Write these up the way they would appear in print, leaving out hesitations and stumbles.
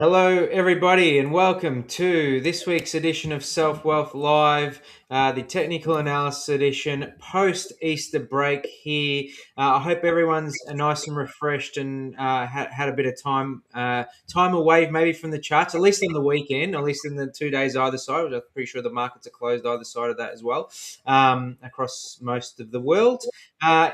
Hello, everybody, and welcome to this week's edition of SelfWealth Live, the technical analysis edition, post-Easter break here. I hope everyone's nice and refreshed and had a bit of time away maybe from the charts, at least on the weekend, at least in the 2 days either side, which I'm pretty sure the markets are closed either side of that as well, across most of the world.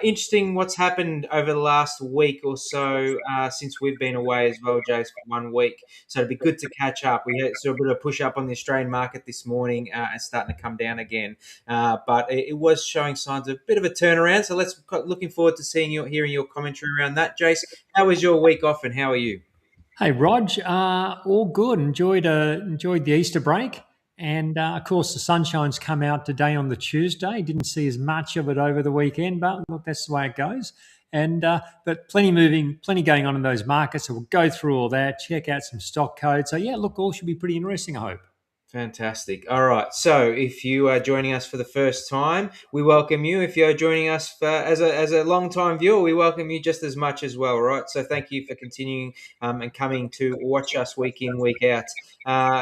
Interesting what's happened over the last week or so since we've been away as well, Jace, for 1 week. So it'd be good to catch up. We saw a bit of a push up on the Australian market this morning and starting to come down again. But it was showing signs of a bit of a turnaround. So looking forward to hearing your commentary around that. Jace, how was your week off and how are you? Hey, Rog, all good. Enjoyed the Easter break, and of course the sunshine's come out today on the Tuesday. Didn't see as much of it over the weekend, but look, that's the way it goes. And but plenty going on in those markets. So we'll go through all that, check out some stock codes. So yeah, look, all should be pretty interesting, I hope. Fantastic. All right. So, if you are joining us for the first time, we welcome you. If you're joining us as a long time viewer, we welcome you just as much as well. Right. So, thank you for continuing and coming to watch us week in, week out.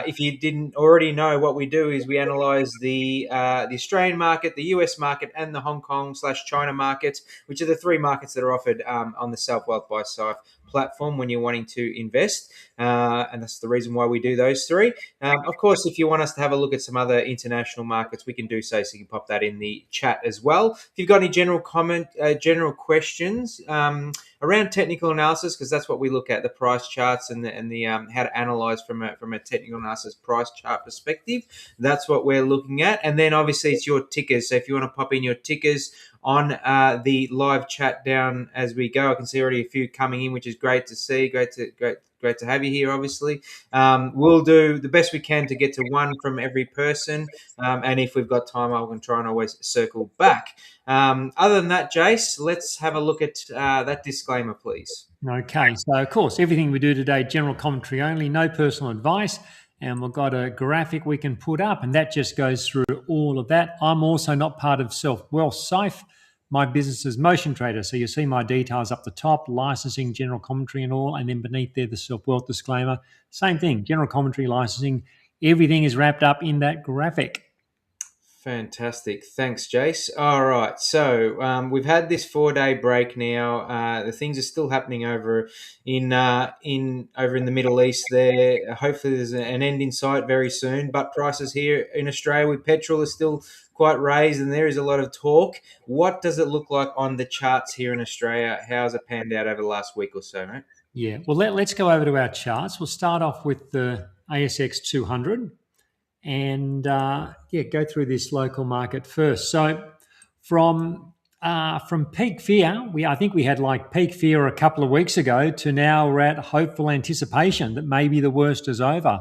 If you didn't already know, what we do is we analyze the Australian market, the US market, and the Hong Kong/China market, which are the three markets that are offered on the SelfWealth by Saif platform when you're wanting to invest. And that's the reason why we do those three. Of course, if you want us to have a look at some other international markets, we can do so. So you can pop that in the chat as well. If you've got any general questions around technical analysis, because that's what we look at, the price charts and the how to analyze from a technical analysis price chart perspective. That's what we're looking at. And then obviously it's your tickers. So if you want to pop in your tickers on the live chat down as we go, I can see already a few coming in, which is great to see. Great to have you here, obviously. We'll do the best we can to get to one from every person. And if we've got time, I can try and always circle back. Other than that, Jace, let's have a look at that disclaimer, please. Okay, so of course, everything we do today, general commentary only, no personal advice. And we've got a graphic we can put up, and that just goes through all of that. I'm also not part of SelfWealth Safe. My business is Motion Trader. So you see my details up the top, licensing, general commentary and all. And then beneath there, the SelfWealth disclaimer. Same thing, general commentary, licensing. Everything is wrapped up in that graphic. Fantastic. Thanks, Jace. All right. So we've had this 4-day break now. The things are still happening over in the Middle East there. Hopefully there's an end in sight very soon. But prices here in Australia with petrol are still quite raised and there is a lot of talk. What does it look like on the charts here in Australia? How's it panned out over the last week or so, mate? Yeah, well, let's go over to our charts. We'll start off with the ASX 200 and go through this local market first. So from peak fear, I think we had like peak fear a couple of weeks ago to now we're at hopeful anticipation that maybe the worst is over.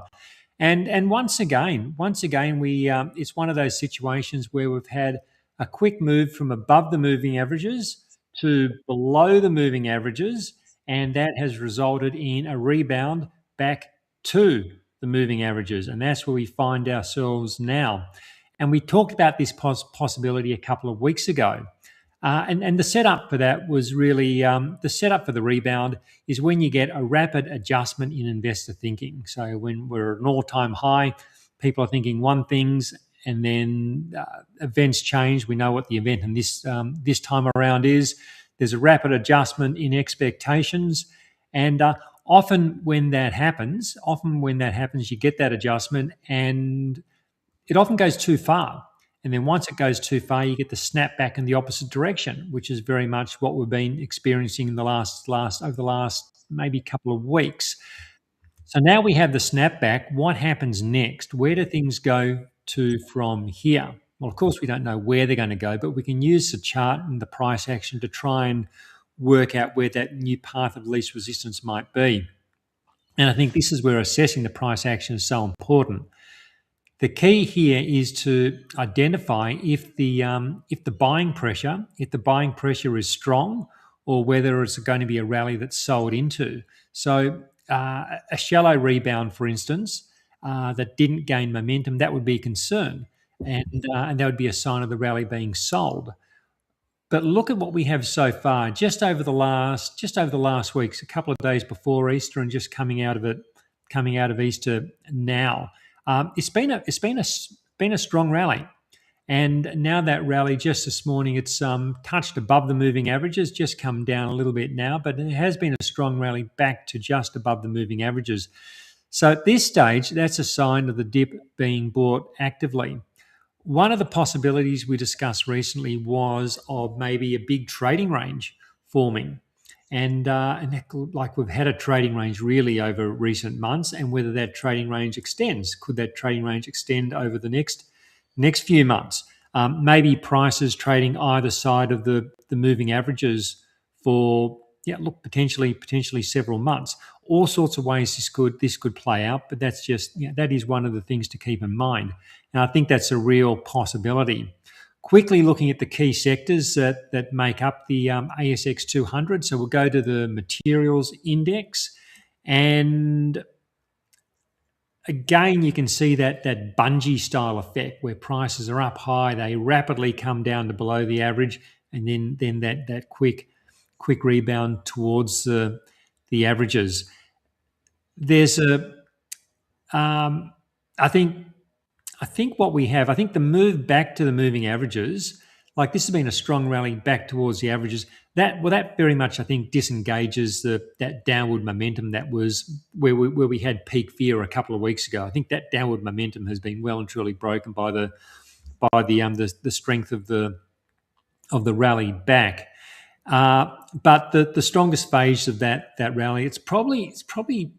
And once again, we it's one of those situations where we've had a quick move from above the moving averages to below the moving averages, and that has resulted in a rebound back to the moving averages, and that's where we find ourselves now. And we talked about this possibility a couple of weeks ago. And the setup for that was really the setup for the rebound is when you get a rapid adjustment in investor thinking. So when we're at an all-time high, people are thinking one things, and then events change. We know what the event in this time around is. There's a rapid adjustment in expectations, and often when that happens, you get that adjustment, and it often goes too far. And then once it goes too far, you get the snap back in the opposite direction, which is very much what we've been experiencing in the last maybe couple of weeks. So now we have the snapback. What happens next? Where do things go to from here? Well, of course, we don't know where they're going to go, but we can use the chart and the price action to try and work out where that new path of least resistance might be. And I think this is where assessing the price action is so important. The key here is to identify if the buying pressure is strong, or whether it's going to be a rally that's sold into. So a shallow rebound, for instance, that didn't gain momentum, that would be a concern, and that would be a sign of the rally being sold. But look at what we have so far, just over the last weeks, a couple of days before Easter, and just coming out of it coming out of Easter now. It's been a strong rally. And now that rally just this morning, it's touched above the moving averages, just come down a little bit now, but it has been a strong rally back to just above the moving averages. So at this stage, that's a sign of the dip being bought actively. One of the possibilities we discussed recently was of maybe a big trading range forming. And that, like we've had a trading range really over recent months, and whether that trading range extends. Could that trading range extend over the next few months? Maybe prices trading either side of the moving averages for potentially several months. All sorts of ways this could play out, but that's just that is one of the things to keep in mind. And I think that's a real possibility. Quickly looking at the key sectors that make up the ASX 200. So we'll go to the materials index, and again, you can see that bungee style effect where prices are up high, they rapidly come down to below the average, and then that quick rebound towards the averages. There's I think what we have, I think the move back to the moving averages, like this has been a strong rally back towards the averages. That very much, I think, disengages that downward momentum that was where we had peak fear a couple of weeks ago. I think that downward momentum has been well and truly broken by the strength of the rally back. But the strongest phase of that rally, it's probably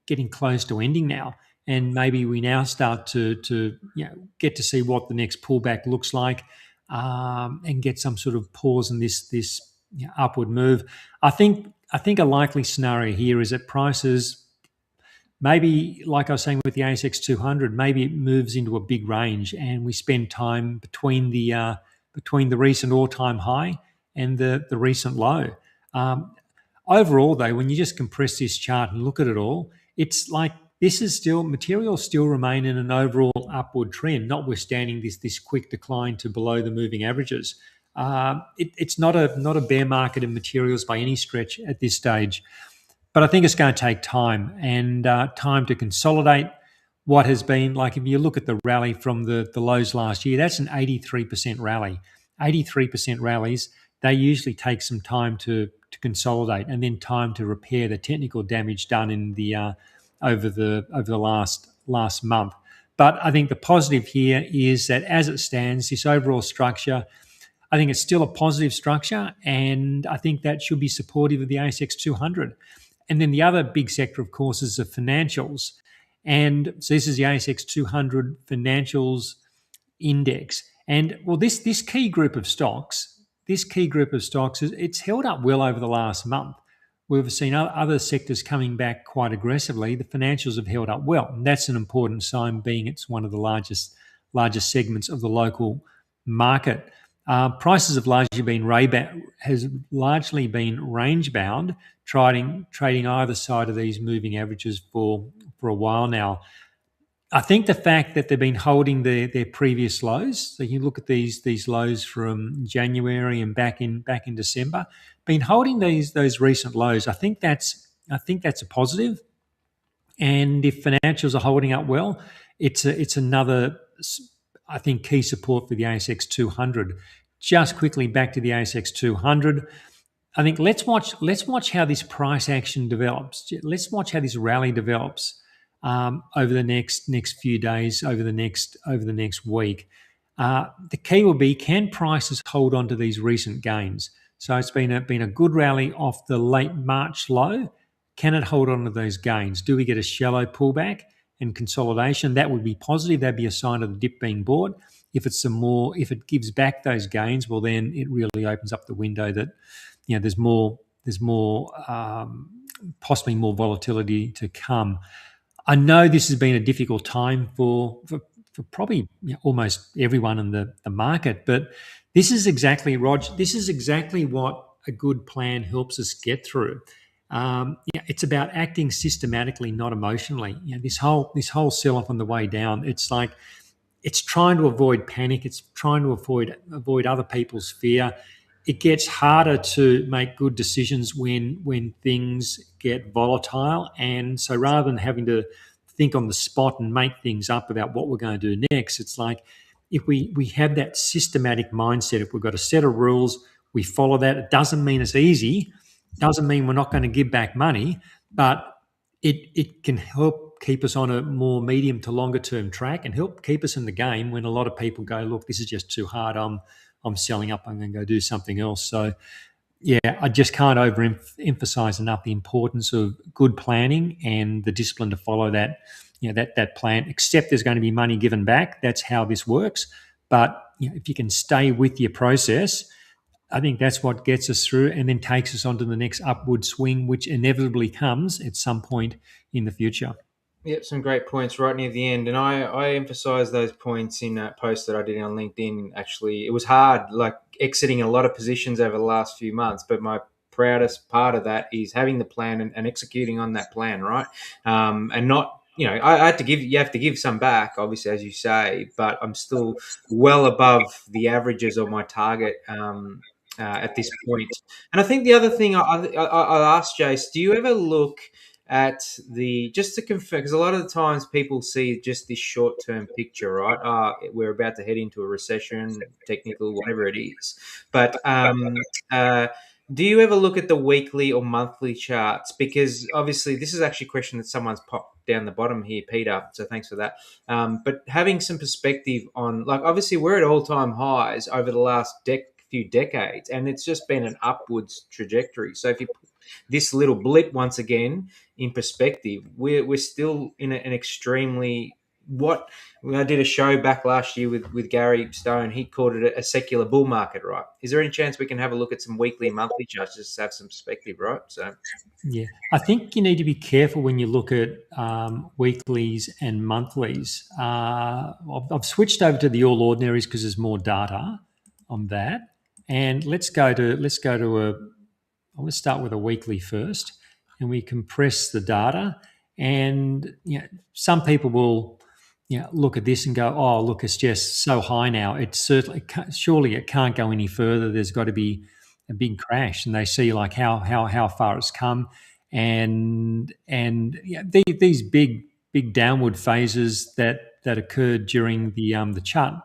getting close to ending now. And maybe we now start to get to see what the next pullback looks like, and get some sort of pause in this upward move. I think a likely scenario here is that prices, maybe like I was saying with the ASX 200, maybe it moves into a big range, and we spend time between the recent all-time high and the recent low. Overall, though, when you just compress this chart and look at it all, it's like materials still remain in an overall upward trend, notwithstanding this quick decline to below the moving averages. It's not a bear market in materials by any stretch at this stage, but I think it's going to take time and time to consolidate what has been. Like if you look at the rally from the lows last year, that's an 83% rally. 83% rallies, they usually take some time to consolidate and then time to repair the technical damage done in the over the last month. But I think the positive here is that as it stands, this overall structure, I think it's still a positive structure, and I think that should be supportive of the ASX 200. And then the other big sector, of course, is the financials. And so this is the ASX 200 financials index. And well, this key group of stocks, it's held up well over the last month. We've seen other sectors coming back quite aggressively. The financials have held up well, and that's an important sign, being it's one of the largest segments of the local market. Prices have largely been range bound, trading either side of these moving averages for a while now. I think the fact that they've been holding their previous lows, so you look at these lows from January and back in December, been holding those recent lows. I think that's a positive. And if financials are holding up well, it's another, I think, key support for the ASX 200. Just quickly back to the ASX 200. I think let's watch how this price action develops. Let's watch how this rally develops over the next few days, over the next week. The key will be, can prices hold on to these recent gains? So it's been a good rally off the late March low. Can it hold on to those gains? Do we get a shallow pullback and consolidation? That would be positive. That'd be a sign of the dip being bought. If it gives back those gains, well, then it really opens up the window that there's more possibly more volatility to come. I know this has been a difficult time for probably almost everyone in the market, but this is exactly, Rog, this is exactly what a good plan helps us get through. It's about acting systematically, not emotionally. This whole sell-off on the way down, it's like it's trying to avoid panic. It's trying to avoid other people's fear. it gets harder to make good decisions when things get volatile. And so rather than having to think on the spot and make things up about what we're going to do next, it's like if we have that systematic mindset, if we've got a set of rules, we follow that. It doesn't mean it's easy, doesn't mean we're not going to give back money, but it can help keep us on a more medium to longer term track and help keep us in the game when a lot of people go, look, this is just too hard. I'm selling up. I'm going to go do something else. So yeah, I just can't overemphasize enough the importance of good planning and the discipline to follow that. That plan. Except there's going to be money given back. That's how this works. But if you can stay with your process, I think that's what gets us through and then takes us on to the next upward swing, which inevitably comes at some point in the future. Yep, some great points right near the end, and I emphasised those points in that post that I did on LinkedIn. Actually, it was hard, like exiting a lot of positions over the last few months, but my proudest part of that is having the plan and executing on that plan, right? And not, I had to give, you have to give some back, obviously, as you say, but I'm still well above the averages of my target. At this point. And I think the other thing I'll ask Jace, do you ever look at the, just to confirm, because a lot of the times people see just this short term picture, right? We're about to head into a recession, technical, whatever it is. But uh, do you ever look at the weekly or monthly charts? Because obviously, this is actually a question that someone's popped down the bottom here, Peter. So thanks for that. But having some perspective on, like, obviously, we're at all time highs over the last few decades, and it's just been an upwards trajectory. So if you put this little blip once again in perspective, we're still in an extremely, what I did a show back last year with Gary Stone. He called it a secular bull market, right? Is there any chance we can have a look at some weekly and monthly charts just to have some perspective, right? So Yeah, I think you need to be careful when you look at weeklies and monthlies. I've switched over to the All Ordinaries because there's more data on that. And let's start with a weekly first, and we compress the data. And some people will look at this and go, "Oh, look, it's just so high now. It's surely it can't go any further. There's got to be a big crash." And they see like how far it's come, and these big downward phases that occurred during the chart.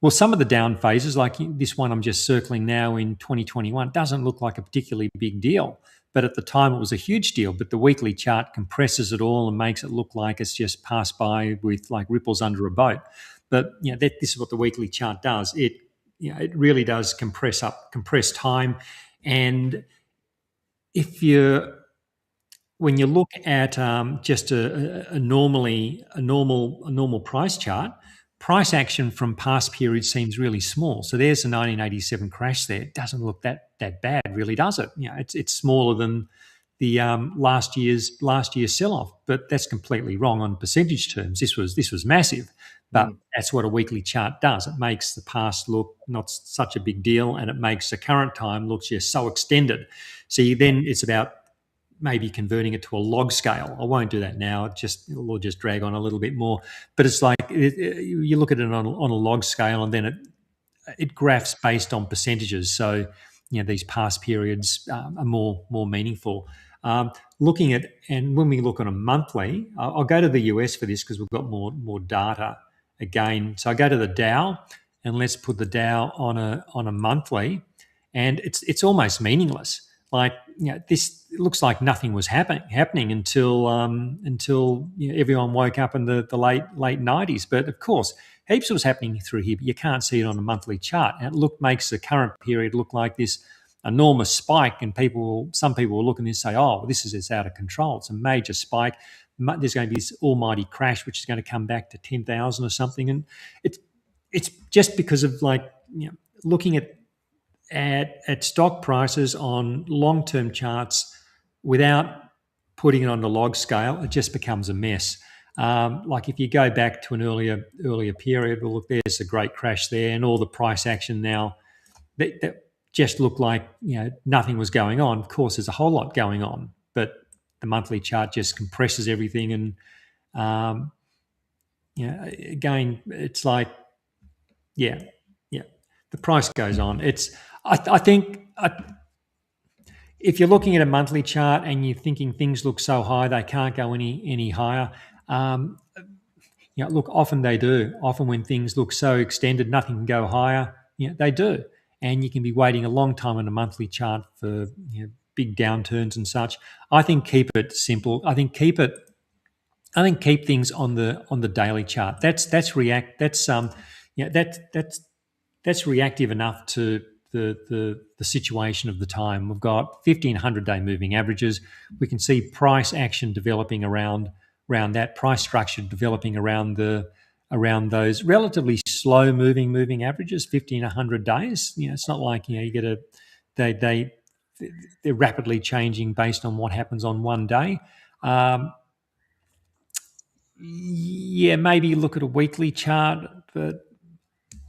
Well, some of the down phases, like this one I'm just circling now in 2021, doesn't look like a particularly big deal. But at the time, it was a huge deal. But the weekly chart compresses it all and makes it look like it's just passed by with like ripples under a boat. But this is what the weekly chart does. It really does compress time. And if you when you look at just a normal price chart, price action from past periods seems really small. So there's the 1987 crash there. It doesn't look that bad, really, does it? It's smaller than the last year's sell-off, but that's completely wrong on percentage terms. This was massive, but that's what a weekly chart does. It makes the past look not such a big deal, and it makes the current time look just so extended. See, then it's about maybe converting it to a log scale. I won't do that now. We'll just drag on a little bit more. But it's like you look at it on a log scale, and then it graphs based on percentages. So these past periods are more meaningful. Looking at, and when we look on a monthly, I'll go to the US for this because we've got more data again. So I go to the Dow, and let's put the Dow on a monthly, and it's almost meaningless. Like this looks like nothing was happening until everyone woke up in the late 90s. But of course, heaps was happening through here, but you can't see it on a monthly chart. And it makes the current period look like this enormous spike. And some people will look at this and say, "Oh, this is out of control. It's a major spike. There's going to be this almighty crash, which is going to come back to 10,000 or something." And it's just because of looking at stock prices on long-term charts without putting it on the log scale, it just becomes a mess. Like if you go back to an earlier period, well, look, there's a great crash there, and all the price action now that just looked like nothing was going on. Of course, there's a whole lot going on, but the monthly chart just compresses everything, and again, it's like the price goes on. I think if you're looking at a monthly chart and you're thinking things look so high they can't go any higher, look, often they do. Often when things look so extended, nothing can go higher. They do, and you can be waiting a long time on a monthly chart for big downturns and such. I think keep it simple. I think keep things on the daily chart. That's react. That's reactive enough to the situation of the time. We've got 1,500-day moving averages. We can see price action developing around that, price structure developing around those relatively slow moving averages, 50 and 100 days. It's not like you get they're rapidly changing based on what happens on one day. Maybe look at a weekly chart, but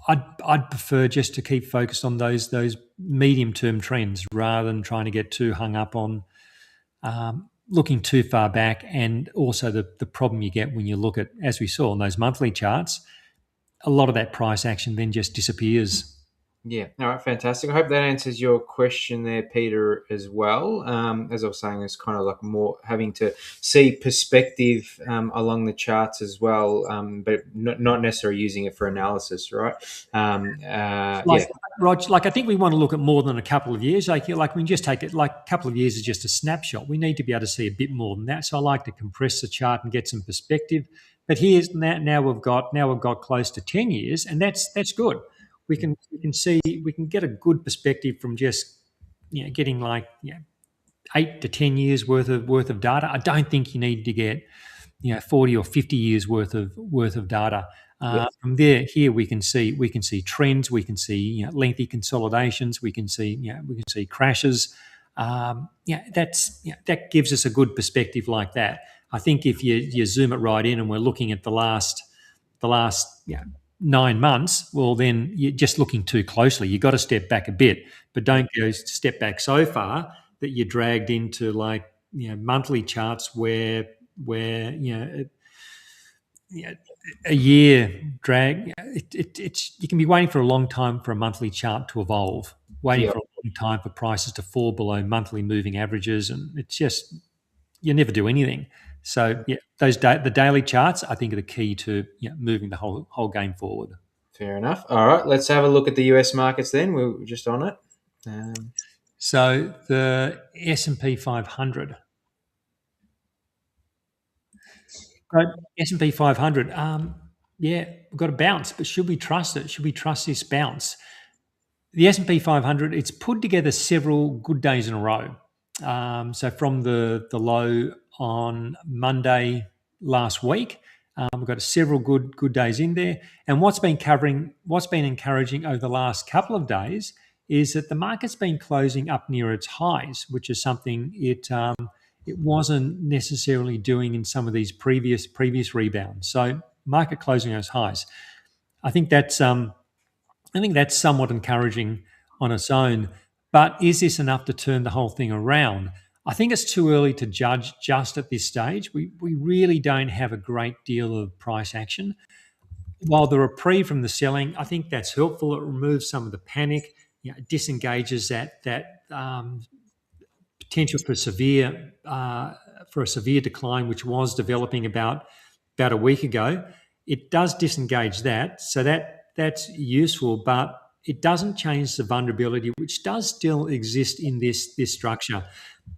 I'd prefer just to keep focused on those medium term trends rather than trying to get too hung up on looking too far back. And also the problem you get when you look at, as we saw on those monthly charts, a lot of that price action then just disappears. Yeah. All right. Fantastic. I hope that answers your question there, Peter, as well. As I was saying, it's kind of like more having to see perspective along the charts as well, but not necessarily using it for analysis, right? Rog, I think we want to look at more than a couple of years. Like we just take it like a couple of years is just a snapshot. We need to be able to see a bit more than that. So I like to compress the chart and get some perspective. But here's now we've got close to 10 years, and that's good. We can get a good perspective from just getting 8 to 10 years worth of data. I don't think you need to get 40 or 50 years worth of data. From here we can see trends, we can see lengthy consolidations, we can see crashes. That gives us a good perspective like that. I think if you zoom it right in and we're looking at the last 9 months, well, then you're just looking too closely. You've got to step back a bit, but don't go step back so far that you're dragged into monthly charts where a year drag. It's you can be waiting for a long time for a monthly chart to evolve, waiting for a long time for prices to fall below monthly moving averages, and it's just you never do anything. So the daily charts I think are the key to moving the whole game forward. Fair enough. All right, let's have a look at the US markets then. We're just on it. So the S&P 500. S&P 500. We've got a bounce, but should we trust it? Should we trust this bounce? The S&P 500, it's put together several good days in a row. So from the low on Monday last week, we've got several good days in there. And what's been encouraging over the last couple of days is that the market's been closing up near its highs, which is something it wasn't necessarily doing in some of these previous rebounds. So market closing those highs. I think that's somewhat encouraging on its own. But is this enough to turn the whole thing around? I think it's too early to judge just at this stage. We really don't have a great deal of price action. While the reprieve from the selling, I think that's helpful. It removes some of the panic, disengages that potential for a severe decline, which was developing about a week ago. It does disengage that, so that's useful, but it doesn't change the vulnerability, which does still exist in this structure.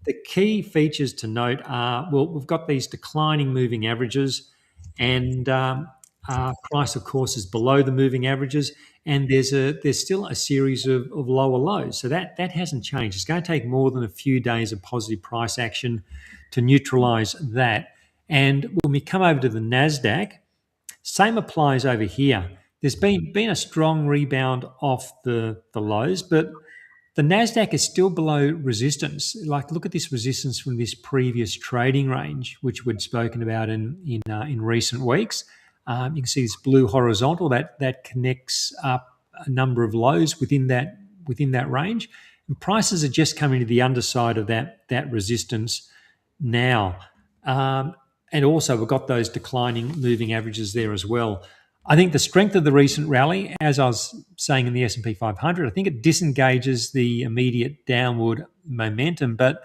The key features to note are, well, we've got these declining moving averages, and price, of course, is below the moving averages, and there's still a series of lower lows. So that hasn't changed. It's going to take more than a few days of positive price action to neutralise that. And when we come over to the NASDAQ, same applies over here. There's been a strong rebound off the lows, but the NASDAQ is still below resistance. Look at this resistance from this previous trading range, which we'd spoken about in recent weeks. You can see this blue horizontal that connects up a number of lows within that range. And prices are just coming to the underside of that resistance now. And also we've got those declining moving averages there as well. I think the strength of the recent rally, as I was saying in the S&P 500, I think it disengages the immediate downward momentum. But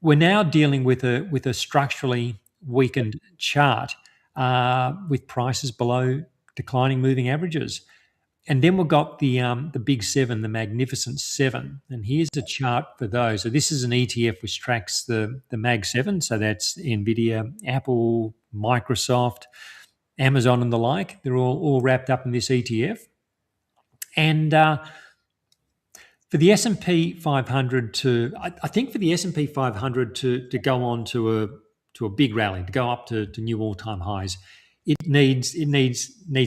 we're now dealing with a structurally weakened chart with prices below declining moving averages. And then we've got the big seven, the magnificent seven. And here's a chart for those. So this is an ETF which tracks the Mag 7. So that's NVIDIA, Apple, Microsoft, Amazon, and the like. They're all wrapped up in this ETF. And for the S&P 500 I think for the S&P 500 to go on to a big rally, to go up to new all-time highs, it needs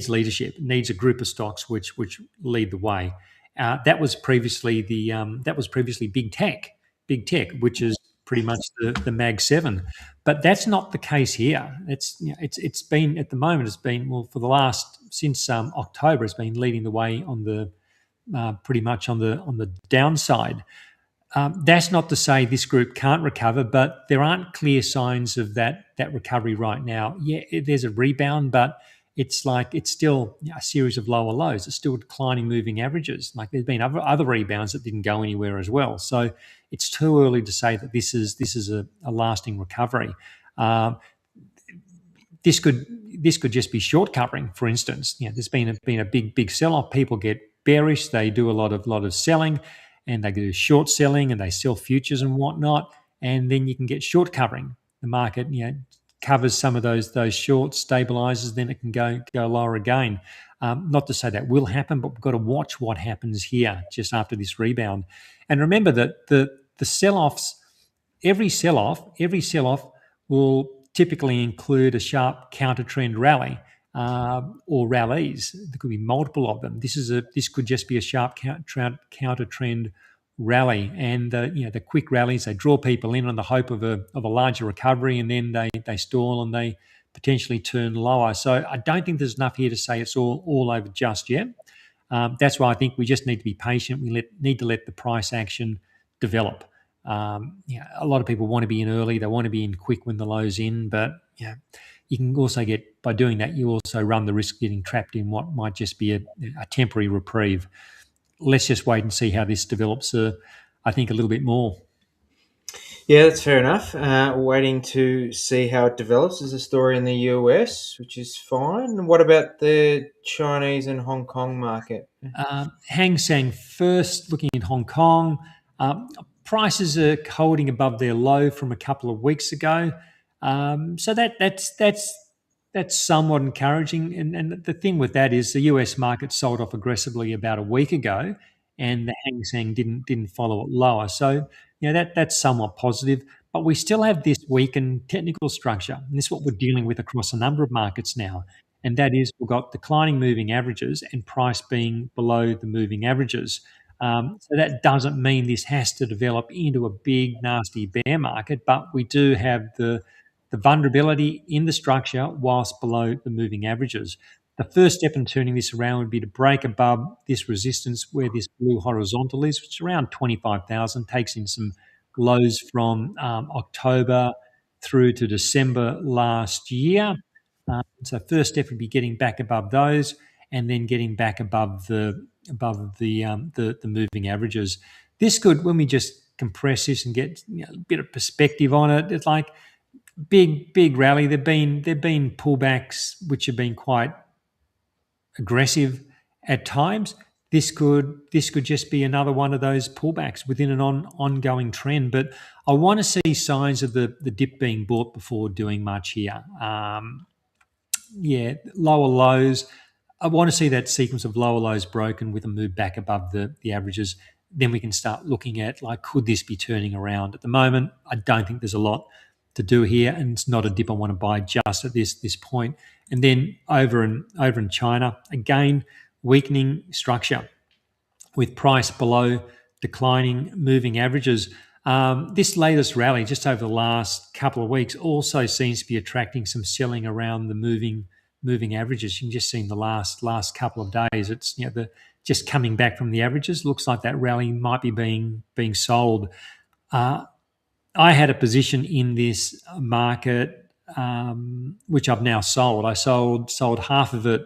leadership. It needs a group of stocks which lead the way. That was previously big tech, which is pretty much the Mag 7. But that's not the case here. It's been at the moment. It's been, well, for the last since October. It's been leading the way on the pretty much on the downside. That's not to say this group can't recover, but there aren't clear signs of that recovery right now. Yeah, there's a rebound, but it's still a series of lower lows. It's still declining moving averages. Like there's been other rebounds that didn't go anywhere as well. So it's too early to say that this is a lasting recovery. This could just be short covering, for instance. There's been a big sell off. People get bearish. They do a lot of selling, and they do short selling, and they sell futures and whatnot. And then you can get short covering. The market, covers some of those shorts, stabilizes, then it can go lower again. Not to say that will happen, but we've got to watch what happens here just after this rebound. And remember that the sell-offs, every sell-off will typically include a sharp counter-trend rally or rallies. There could be multiple of them. This could just be a sharp counter-trend rally, and the quick rallies, they draw people in on the hope of a larger recovery, and then they stall and they potentially turn lower. So I don't think there's enough here to say it's all over just yet. That's why I think we just need to be patient. We need to let the price action develop. A lot of people want to be in early. They want to be in quick when the low's in, but you can also get, by doing that, you also run the risk of getting trapped in what might just be a temporary reprieve. Let's just wait and see how this develops, I think, a little bit more. Yeah, that's fair enough. Waiting to see how it develops. There's a story in the US, which is fine. What about the Chinese and Hong Kong market? Hang Seng first, looking at Hong Kong. Prices are holding above their low from a couple of weeks ago. So that's somewhat encouraging. And the thing with that is the US market sold off aggressively about a week ago, and the Hang Seng didn't follow it lower. So that's somewhat positive. But we still have this weakened technical structure, and this is what we're dealing with across a number of markets now. And that is, we've got declining moving averages and price being below the moving averages. So that doesn't mean this has to develop into a big, nasty bear market, but we do have the vulnerability in the structure whilst below the moving averages. The first step in turning this around would be to break above this resistance where this blue horizontal is, which is around 25,000, takes in some lows from October through to December last year. So first step would be getting back above those, and then getting back above the moving averages. This could, when we just compress this and get a bit of perspective on it, it's like big rally. There've been pullbacks which have been quite aggressive at times. This could just be another one of those pullbacks within an ongoing trend. But I want to see signs of the dip being bought before doing much here. Lower lows. I want to see that sequence of lower lows broken with a move back above the averages. Then we can start looking at, like, could this be turning around? At the moment, I don't think there's a lot to do here, and it's not a dip I want to buy just at this point. And then over in China, again, weakening structure with price below declining moving averages. This latest rally, just over the last couple of weeks, also seems to be attracting some selling around the moving averages. You can just see in the last couple of days, it's just coming back from the averages. Looks like that rally might be being sold. I had a position in this market, which I've now sold. I sold half of it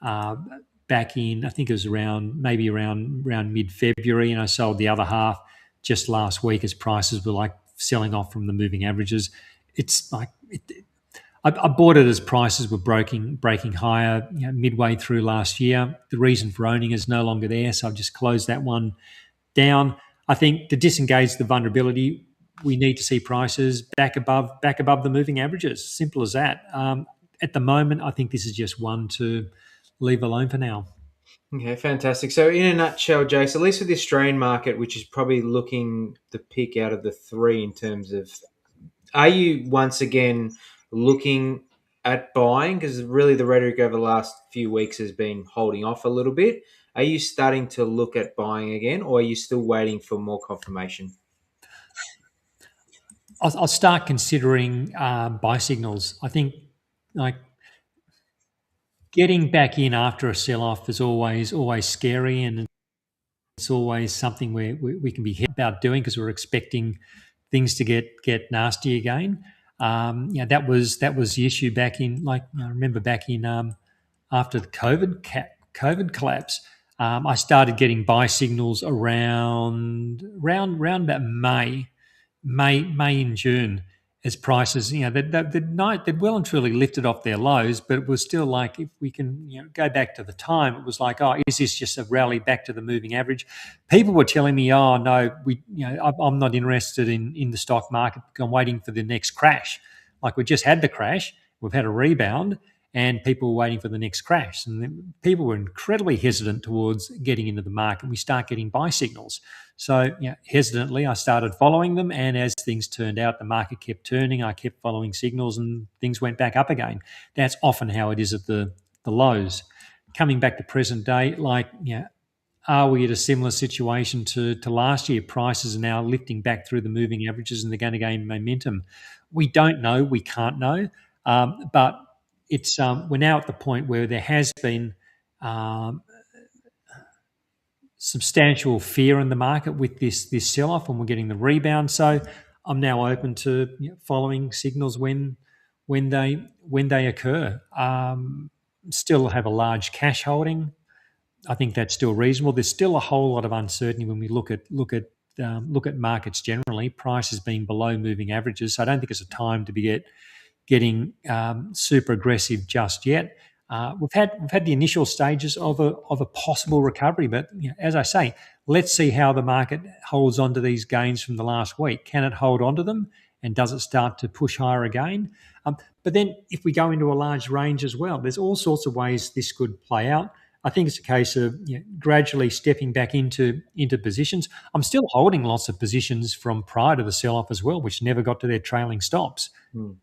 back in, I think it was around mid-February, and I sold the other half just last week as prices were like selling off from the moving averages. It's like I bought it as prices were breaking higher, midway through last year. The reason for owning is no longer there, so I've just closed that one down. I think to disengage the vulnerability, we need to see prices back above the moving averages. Simple as that. At the moment, I think this is just one to leave alone for now. Okay, fantastic. So, in a nutshell, Jace, at least with the Australian market, which is probably looking the pick out of the three in terms of, are you once again looking at buying? Because really the rhetoric over the last few weeks has been holding off a little bit. Are you starting to look at buying again, or are you still waiting for more confirmation? I'll start considering buy signals. I think like getting back in after a sell off is always scary, and it's always something where we can be hit about doing because we're expecting things to get nasty again. That was the issue back in, like, I remember back in after the COVID collapse. I started getting buy signals around about May and June, as prices, they'd well and truly lifted off their lows, but it was still like, if we can, go back to the time, it was like, oh, is this just a rally back to the moving average? People were telling me, oh no, I'm not interested in the stock market. I'm waiting for the next crash. Like, we just had the crash, we've had a rebound, and people were waiting for the next crash. And then people were incredibly hesitant towards getting into the market. We start getting buy signals. So, hesitantly, I started following them. And as things turned out, the market kept turning. I kept following signals and things went back up again. That's often how it is at the lows. Coming back to present day, are we at a similar situation to last year? Prices are now lifting back through the moving averages and they're going to gain momentum. We don't know. We can't know. But it's we're now at the point where there has been um, substantial fear in the market with this sell-off, and we're getting the rebound. So I'm now open to following signals when they occur. Still have a large cash holding. I think that's still reasonable. There's still a whole lot of uncertainty when we look at markets generally. Prices being below moving averages, so I don't think it's a time to be getting super aggressive just yet. We've had the initial stages of a possible recovery, but as I say, let's see how the market holds on to these gains from the last week. Can it hold on to them, and does it start to push higher again? But then, if we go into a large range as well, there's all sorts of ways this could play out. I think it's a case of gradually stepping back into positions. I'm still holding lots of positions from prior to the sell-off as well, which never got to their trailing stops.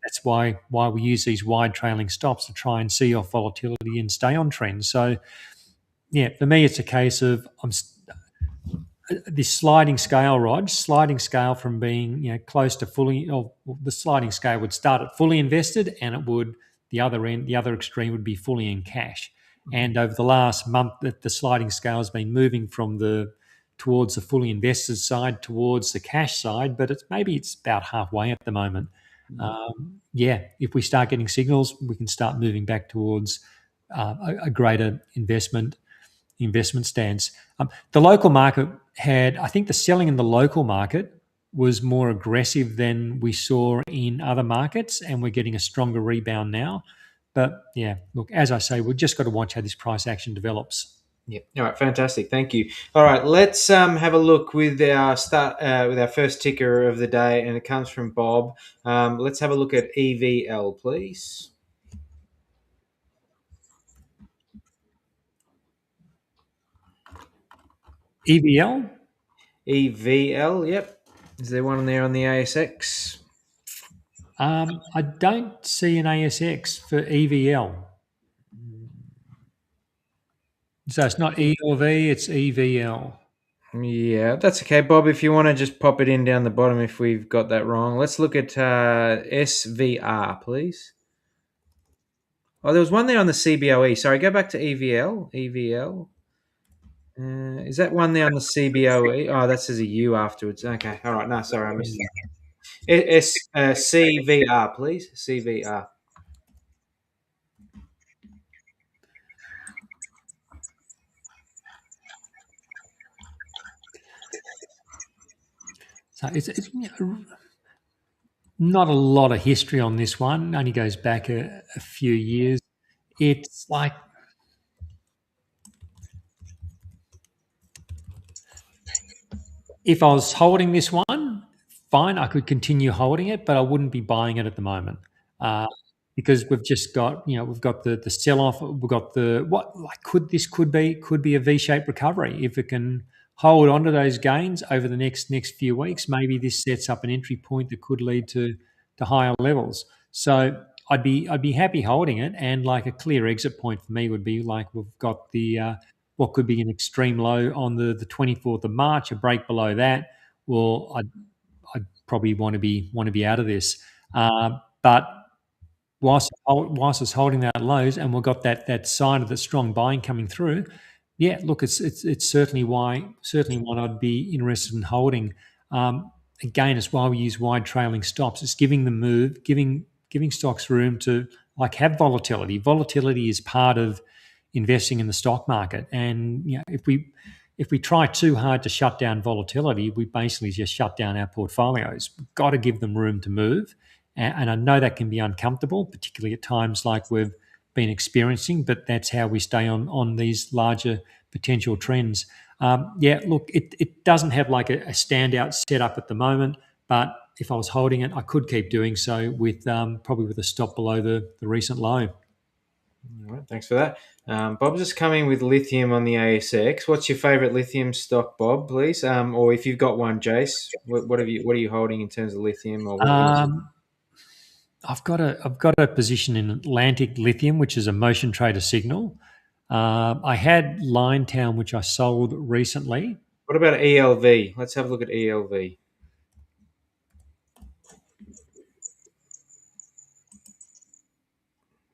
That's why we use these wide trailing stops to try and see off volatility and stay on trend. So, for me, it's a case of this sliding scale, Rog, sliding scale from being close to fully, or the sliding scale would start at fully invested, and it would, the other extreme would be fully in cash. And over the last month, the sliding scale has been moving from towards the fully invested side towards the cash side, but it's about halfway at the moment. If we start getting signals, we can start moving back towards a greater investment stance. The local market I think the selling in the local market was more aggressive than we saw in other markets, and we're getting a stronger rebound now. But look, as I say, we've just got to watch how this price action develops. Yeah. All right. Fantastic. Thank you. All right. Let's have a look with our with our first ticker of the day, and it comes from Bob. Let's have a look at EVL, please. EVL? EVL. Yep. Is there one there on the ASX? I don't see an ASX for EVL. So it's not E or V, it's EVL. Yeah, that's okay, Bob. If you want to just pop it in down the bottom if we've got that wrong. Let's look at SVR, please. Oh, there was one there on the CBOE. Sorry, go back to EVL. EVL. Is that one there on the CBOE? Oh, that says a U afterwards. Okay, all right. No, sorry, I missed that. CVR, please. CVR. It's not a lot of history on this one. Only goes back a few years. It's like if I was holding this one, fine, I could continue holding it, but I wouldn't be buying it at the moment uh, because we've just got we've got the sell off. We've got the what like could be a V shaped recovery if it can hold on to those gains over the next few weeks. Maybe this sets up an entry point that could lead to higher levels. So I'd be happy holding it, and like a clear exit point for me would be like we've got the what could be an extreme low on the 24th of March, a break below that. Well, I'd probably want to be out of this. But whilst it's holding that lows, and we've got that sign of the strong buying coming through, yeah, look, it's certainly one I'd be interested in holding. Again, it's why we use wide trailing stops. It's giving the move, giving stocks room to like have volatility. Volatility is part of investing in the stock market, and if we try too hard to shut down volatility, we basically just shut down our portfolios. We've got to give them room to move. And I know that can be uncomfortable, particularly at times like we've been experiencing, but that's how we stay on these larger potential trends. Yeah, look, it doesn't have like a standout setup at the moment, but if I was holding it, I could keep doing so with probably with a stop below the recent low. All right, thanks for that. Bob's just coming with lithium on the ASX. What's your favourite lithium stock, Bob? Please, or if you've got one, Jace, what are you holding in terms of lithium, or what is it? I've got a position in Atlantic Lithium, which is a motion trader signal. I had Liontown, which I sold recently. What about ELV? Let's have a look at ELV.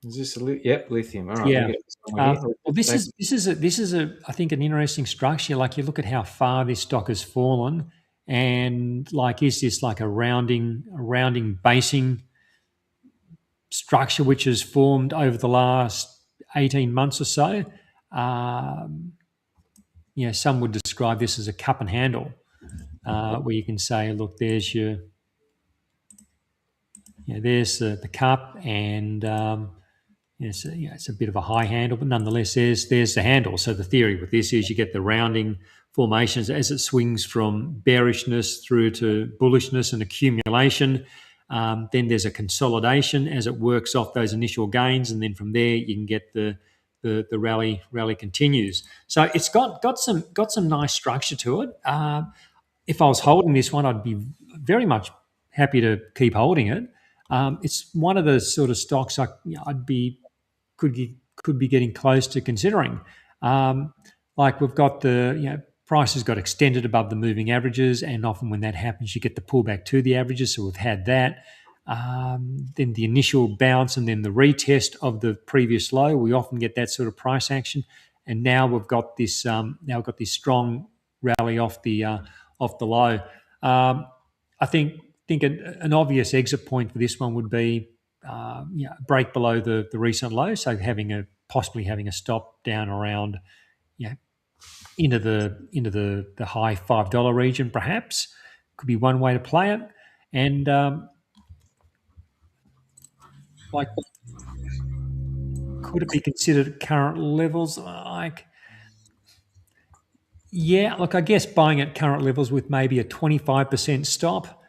Is this yep, lithium? All right, we Yeah. get this one here. Well, this is a I think an interesting structure. Like you look at how far this stock has fallen, and like is this like a rounding basing structure which has formed over the last 18 months or so? Um, some would describe this as a cup and handle, where you can say, look, there's there's the cup, and it's a bit of a high handle, but nonetheless, there's the handle. So the theory with this is you get the rounding formations as it swings from bearishness through to bullishness and accumulation. Then there's a consolidation as it works off those initial gains, and then from there you can get the rally continues. So it's got some nice structure to it. If I was holding this one, I'd be very much happy to keep holding it. It's one of the sort of stocks I'd be could could be getting close to considering. Like we've got the price has got extended above the moving averages, and often when that happens, you get the pullback to the averages. So we've had that. Then the initial bounce, and then the retest of the previous low. We often get that sort of price action, and now we've got this strong rally off the low. I think an obvious exit point for this one would be break below the recent low. So possibly having a stop down around into the high $5 region, perhaps could be one way to play it. And like, could it be considered at current levels? Like, yeah, look, I guess buying at current levels with maybe a 25% stop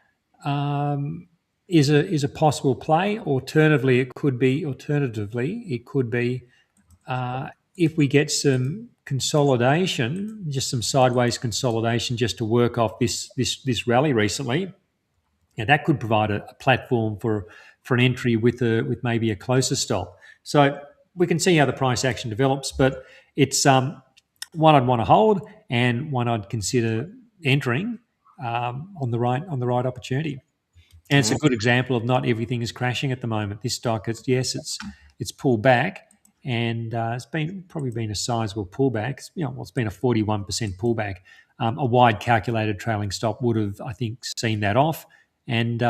is a possible play. Alternatively, it could be if we get some consolidation, just some sideways consolidation, just to work off this rally recently. Yeah, that could provide a platform for an entry with maybe a closer stop. So we can see how the price action develops, but it's one I'd want to hold and one I'd consider entering on the right opportunity. And it's a good example of not everything is crashing at the moment. This stock, it's pulled back, and it's probably been a sizable pullback. It's been a 41% pullback. A wide calculated trailing stop would have, I think, seen that off and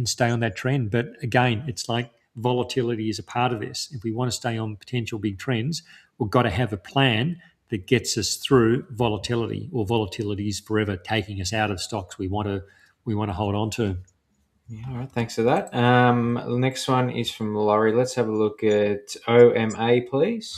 stay on that trend. But again, it's like volatility is a part of this. If we want to stay on potential big trends, we've got to have a plan that gets us through volatility, or volatility is forever taking us out of stocks we want want to hold on to. Yeah, all right, thanks for that. The next one is from Laurie. Let's have a look at OMA, please.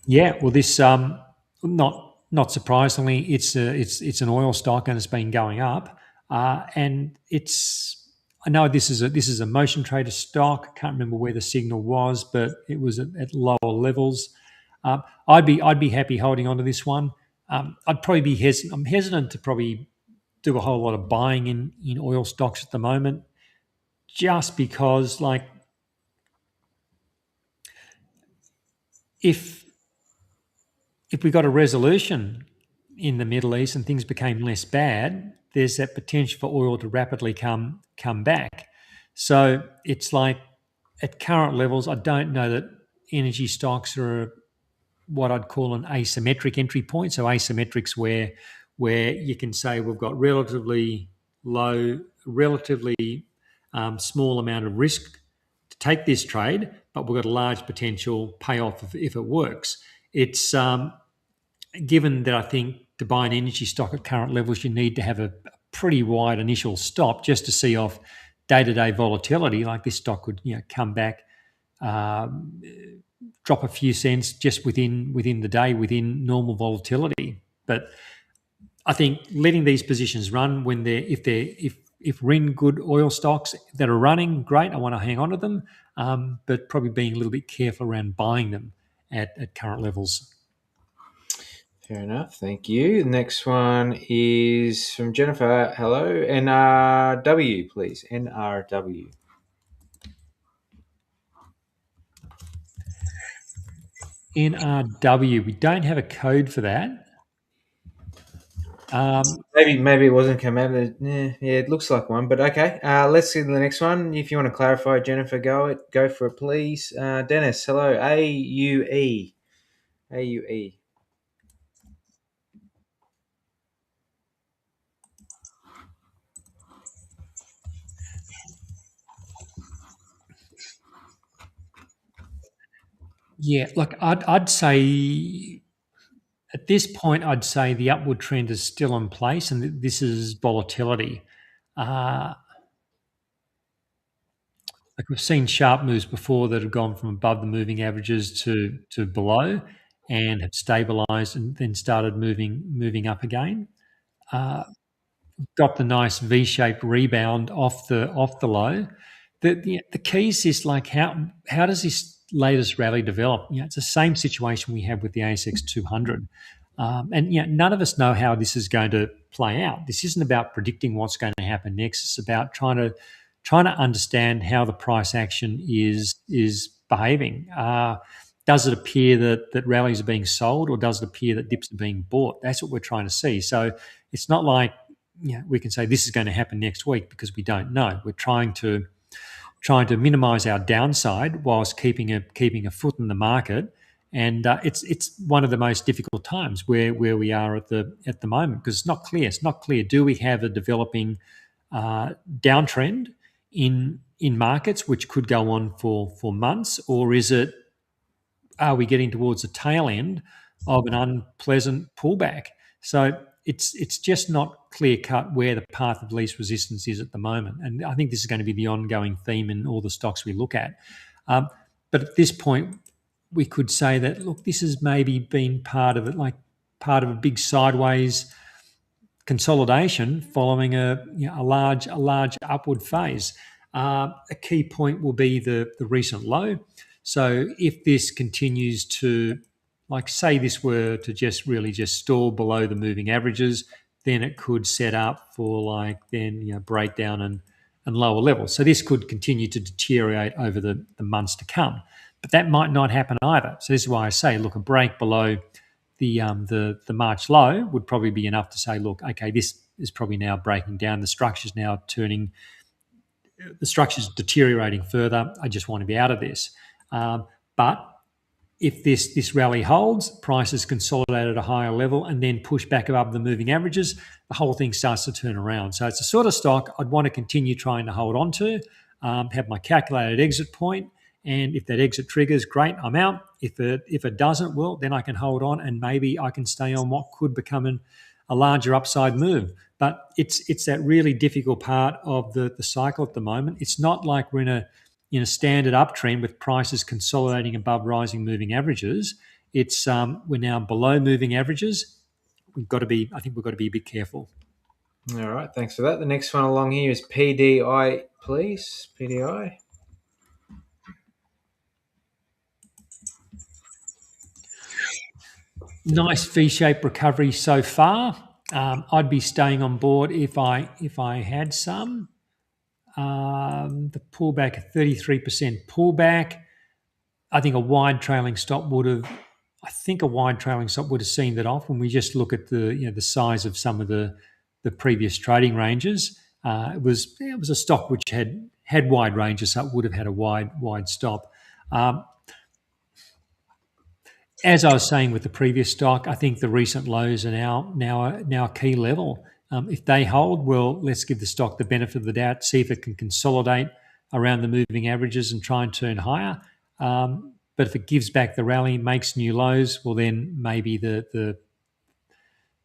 Yeah, well, this not surprisingly, it's an oil stock and it's been going up, and it's. I know this is a motion trader stock. I can't remember where the signal was, but it was at lower levels. I'd be happy holding on to this one. I'd probably be hesitant. I'm hesitant to probably do a whole lot of buying in oil stocks at the moment, just because like if we got a resolution in the Middle East and things became less bad, there's that potential for oil to rapidly come back. So it's like at current levels, I don't know that energy stocks are what I'd call an asymmetric entry point. So asymmetrics where you can say we've got relatively low, relatively small amount of risk to take this trade, but we've got a large potential payoff if it works. It's given that I think to buy an energy stock at current levels, you need to have a pretty wide initial stop just to see off day-to-day volatility. Like this stock could come back, drop a few cents just within the day within normal volatility. But I think letting these positions run when if we're in good oil stocks that are running, great. I want to hang on to them, but probably being a little bit careful around buying them at current levels. Fair enough. Thank you. The next one is from Jennifer. Hello. NRW, please. NRW. NRW. We don't have a code for that. Maybe it wasn't come out. Yeah, it looks like one, but okay. Let's see the next one. If you want to clarify, Jennifer, go for it, please. Dennis, hello. AUE. AUE. Yeah, look, I'd say at this point, I'd say the upward trend is still in place, and this is volatility. Like we've seen sharp moves before that have gone from above the moving averages to below, and have stabilised and then started moving up again. Got the nice V-shaped rebound off the low. The key is this: like how does this latest rally develop? It's the same situation we have with the ASX 200, and none of us know how this is going to play out. This isn't about predicting what's going to happen next. It's about trying to understand how the price action is behaving. Does it appear that rallies are being sold, or does it appear that dips are being bought? That's what we're trying to see. So it's not like we can say this is going to happen next week because we don't know. We're trying to minimise our downside whilst keeping a foot in the market, and it's one of the most difficult times where we are at the moment, because it's not clear. It's not clear. Do we have a developing downtrend in markets which could go on for months, or are we getting towards the tail end of an unpleasant pullback? So it's just not clear cut where the path of least resistance is at the moment, and I think this is going to be the ongoing theme in all the stocks we look at. But at this point, we could say that look, this has maybe been part of it, like part of a big sideways consolidation following a large upward phase. A key point will be the recent low. So if this continues to, like say this were to just stall below the moving averages, then it could set up for breakdown and lower levels. So this could continue to deteriorate over the months to come. But that might not happen either. So this is why I say, look, a break below the March low would probably be enough to say, look, okay, this is probably now breaking down. The structure's now the structure's deteriorating further. I just want to be out of this. But if this rally holds, prices consolidate at a higher level and then push back above the moving averages, the whole thing starts to turn around. So it's a sort of stock I'd want to continue trying to hold on to, have my calculated exit point, And if that exit triggers, great, I'm out. If it doesn't, well, then I can hold on and maybe I can stay on what could become a larger upside move. But it's that really difficult part of the cycle at the moment. It's not like we're in a standard uptrend with prices consolidating above rising moving averages. It's we're now below moving averages. I think we've got to be a bit careful. All right, thanks for that. The next one along here is PDI, please. PDI. Nice V-shaped recovery so far. I'd be staying on board if I had some. The pullback, 33% pullback. I think a wide trailing stop would have seen that off when we just look at the size of some of the previous trading ranges. It was a stock which had wide ranges, so it would have had a wide stop. As I was saying with the previous stock, I think the recent lows are now a key level. If they hold, well, let's give the stock the benefit of the doubt, see if it can consolidate around the moving averages and try and turn higher. But if it gives back the rally, makes new lows, well, then maybe the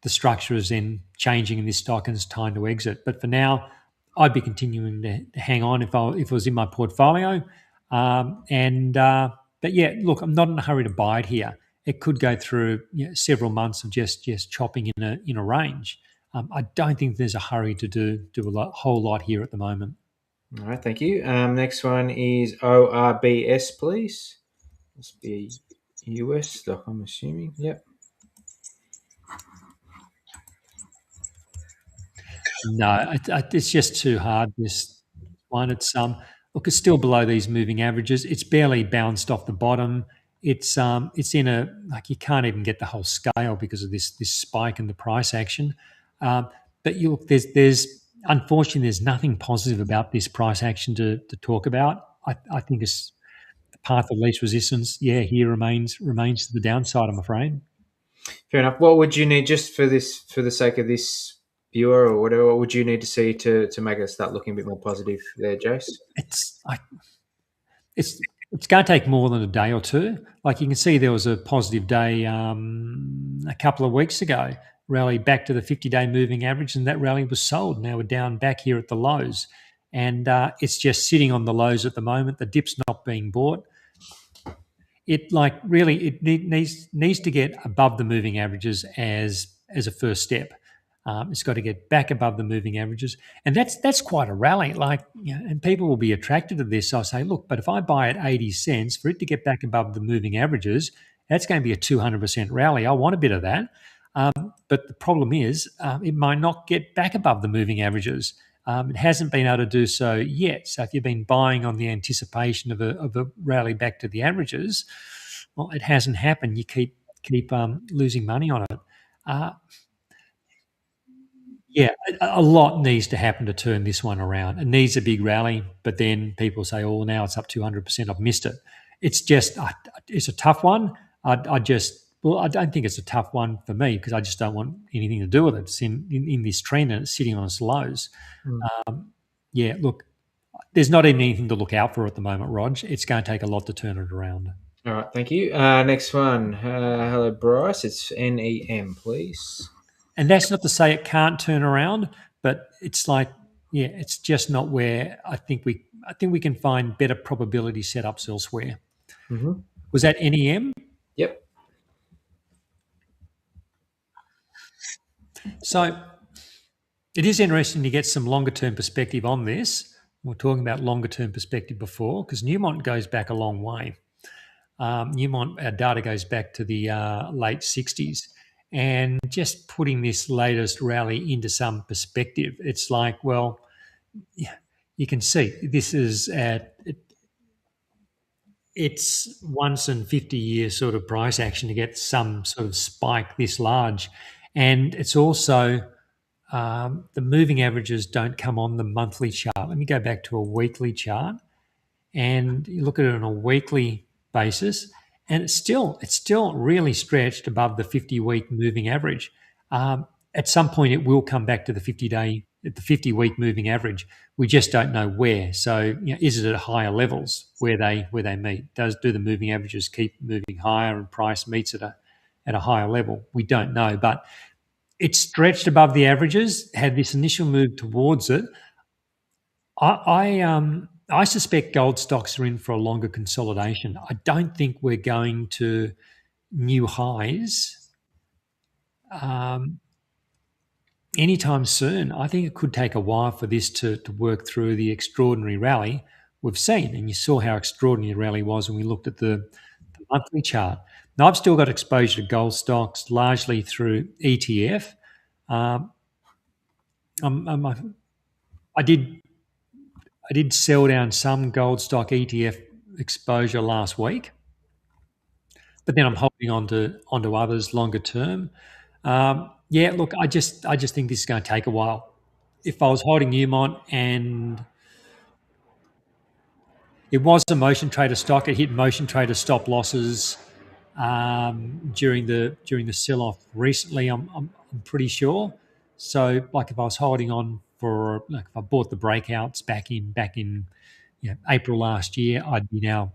structure is then changing in this stock and it's time to exit. But for now, I'd be continuing to hang on if it was in my portfolio. But yeah, look, I'm not in a hurry to buy it here. It could go through several months of just chopping in a range. I don't think there's a hurry to do a whole lot here at the moment. All right, thank you. Next one is ORBS, please. Must be a US stock, I'm assuming. Yep. No, it's just too hard. This one, it's still below these moving averages. It's barely bounced off the bottom. It's in a you can't even get the whole scale because of this spike in the price action. But there's unfortunately there's nothing positive about this price action to talk about. I think it's the path of least resistance. Yeah, here remains to the downside, I'm afraid. Fair enough. What would you need just for the sake of this viewer or whatever? What would you need to see to make it start looking a bit more positive there, Jace? It's going to take more than a day or two. Like you can see, there was a positive day a couple of weeks ago, rally back to the 50-day moving average, and that rally was sold. Now we're down back here at the lows, and it's just sitting on the lows at the moment. The dip's not being bought. It needs to get above the moving averages as a first step. It's got to get back above the moving averages, and that's quite a rally. And people will be attracted to this. I'll say, look, but if I buy at 80 cents for it to get back above the moving averages, that's going to be a 200% rally. I want a bit of that, but the problem is it might not get back above the moving averages. It hasn't been able to do so yet. So if you've been buying on the anticipation of a rally back to the averages, well, it hasn't happened. You keep losing money on it. Yeah, a lot needs to happen to turn this one around. It needs a big rally, but then people say, "Oh, now it's up 200%. I've missed it." It's just, it's a tough one. I don't think it's a tough one for me because I just don't want anything to do with it. It's in this trend and it's sitting on its lows. Yeah, look, there's not even anything to look out for at the moment, Rog. It's going to take a lot to turn it around. All right, thank you. Next one. Hello, Bryce. It's NEM, please. And that's not to say it can't turn around, but it's it's just not where I think we can find better probability setups elsewhere. Mm-hmm. Was that NEM? Yep. So it is interesting to get some longer term perspective on this. We were talking about longer term perspective before because Newmont goes back a long way. Newmont, our data goes back to the late 60s. And just putting this latest rally into some perspective, it's like, well, you can see this is it's once in 50 year sort of price action to get some sort of spike this large. And it's also the moving averages don't come on the monthly chart. Let me go back to a weekly chart and you look at it on a weekly basis. And it's still really stretched above the 50-week moving average. At some point, it will come back to the 50-day at the 50-week moving average. We just don't know where. So, is it at higher levels where they meet? Do the moving averages keep moving higher and price meets at a higher level? We don't know, but it stretched above the averages, had this initial move towards it. I suspect gold stocks are in for a longer consolidation. I don't think we're going to new highs anytime soon. I think it could take a while for this to work through the extraordinary rally we've seen. And you saw how extraordinary the rally was when we looked at the monthly chart. Now, I've still got exposure to gold stocks largely through ETF. Um, I did sell down some gold stock ETF exposure last week, but then I'm holding onto others longer term. Yeah, look, I just think this is going to take a while. If I was holding Newmont and it was a motion trader stock, it hit motion trader stop losses during the sell off recently. I'm pretty sure. So, like if I was holding on for, like if I bought the breakouts back in April last year, I'd be now,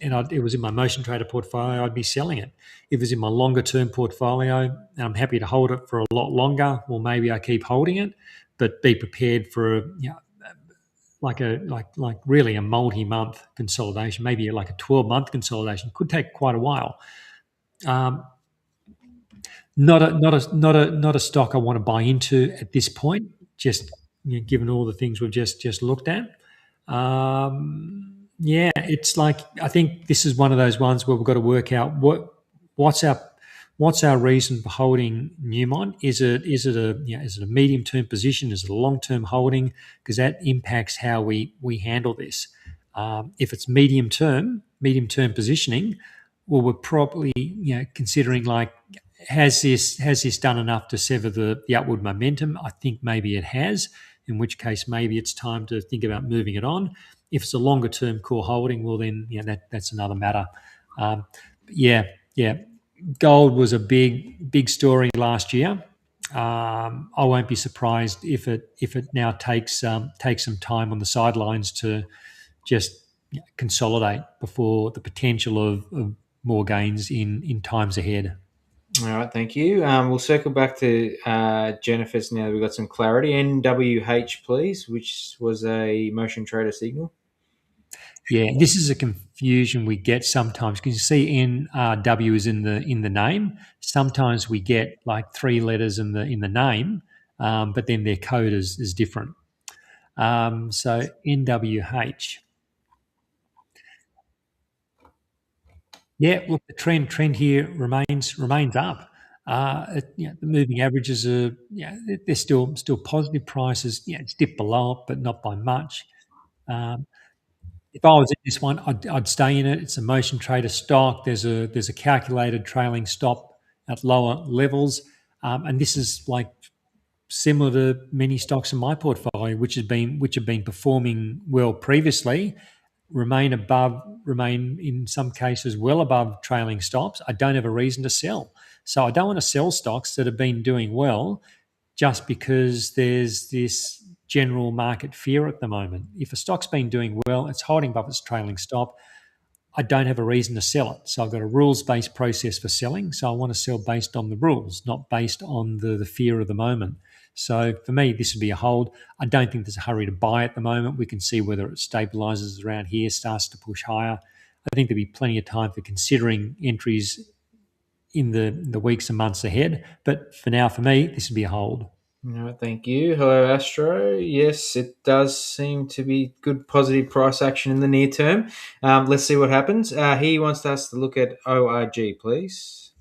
and it was in my motion trader portfolio, I'd be selling it. If it was in my longer term portfolio, and I'm happy to hold it for a lot longer, well, maybe I keep holding it, but be prepared for like really a multi-month consolidation, maybe like a 12-month consolidation. Could take quite a while. Not a stock I want to buy into at this point. Just given all the things we've just looked at. Yeah, it's like I think this is one of those ones where we've got to work out what's our reason for holding Newmont. Is it a medium term position? Is it a long term holding? Because that impacts how we handle this. If it's medium term positioning, well, we're probably considering like has this done enough to sever the upward momentum? I think maybe it has. In which case, maybe it's time to think about moving it on. If it's a longer term core holding, well, then that's another matter. Yeah, gold was a big story last year. I won't be surprised if it now takes some time on the sidelines to just consolidate before the potential of more gains in times ahead. All right, thank you. We'll circle back to Jennifer's now that we've got some clarity. NWH, please, which was a motion trader signal. Yeah, this is a confusion we get sometimes because you see NW is in the name. Sometimes we get like 3 letters in the name, but then their code is different. So NWH. Yeah, look, the trend here remains up. The moving averages are they're still positive prices. Yeah, it's dipped below it, but not by much. If I was in this one, I'd stay in it. It's a motion trader stock. There's a calculated trailing stop at lower levels, and this is like similar to many stocks in my portfolio, which have been performing well previously, remain in some cases well above trailing stops. I don't have a reason to sell, so I don't want to sell stocks that have been doing well just because there's this general market fear at the moment. If a stock's been doing well, it's holding above its trailing stop, I don't have a reason to sell it. So I've got a rules-based process for selling. So I want to sell based on the rules, not based on the fear of the moment. So for me, this would be a hold. I don't think there's a hurry to buy at the moment. We can see whether it stabilizes around here, starts to push higher. I think there'll be plenty of time for considering entries in the weeks and months ahead. But for now, for me, this would be a hold. All right, thank you. Hello, Astro. Yes, it does seem to be good positive price action in the near term. Let's see what happens. He wants us to look at ORG, please.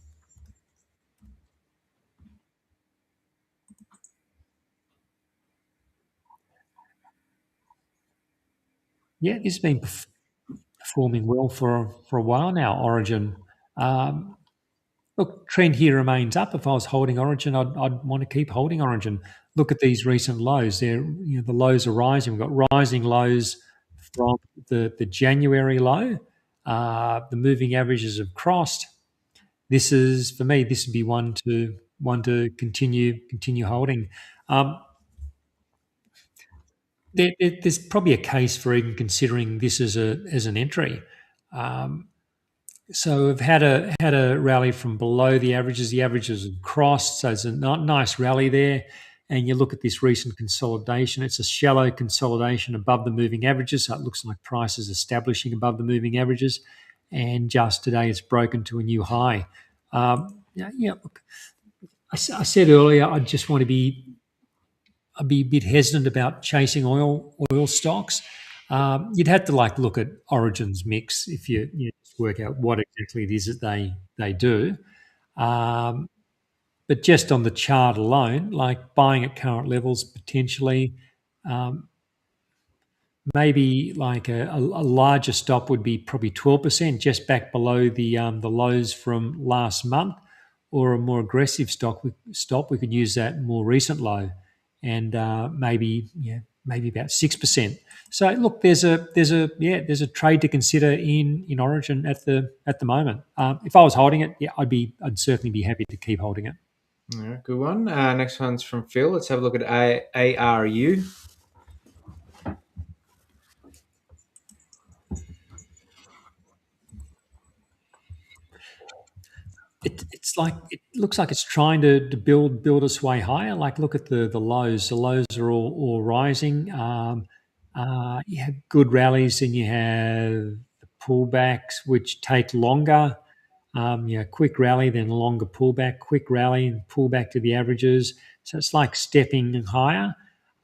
Yeah, this has been performing well for a while now, Origin. Look, trend here remains up. If I was holding Origin, I'd want to keep holding Origin. Look at these recent lows. The lows are rising. We've got rising lows from the January low. The moving averages have crossed. This is for me. This would be one to continue holding. there's probably a case for even considering this as an entry. Um, so we've had a rally from below the averages. The averages have crossed, so it's a nice rally there. And you look at this recent consolidation; it's a shallow consolidation above the moving averages. So it looks like price is establishing above the moving averages. And just today, it's broken to a new high. Look, I said earlier, I just want to be I'd be a bit hesitant about chasing oil stocks. You'd have to look at Origin's mix if you just work out what exactly it is that they do. Um, but just on the chart alone, like buying at current levels potentially, um, maybe like a larger stop would be probably 12%, just back below the lows from last month, or a more aggressive stop. We could use that more recent low, and maybe about 6%. So look, there's a trade to consider in Origin at the moment. If I was holding it, yeah, I'd certainly be happy to keep holding it. All right, good one. Next one's from Phil. Let's have a look at ARU. It looks like it's trying to build its way higher. Like look at the lows. The lows are all rising. You have good rallies, and you have the pullbacks which take longer. Quick rally, then longer pullback, quick rally, and pullback to the averages. So it's like stepping higher.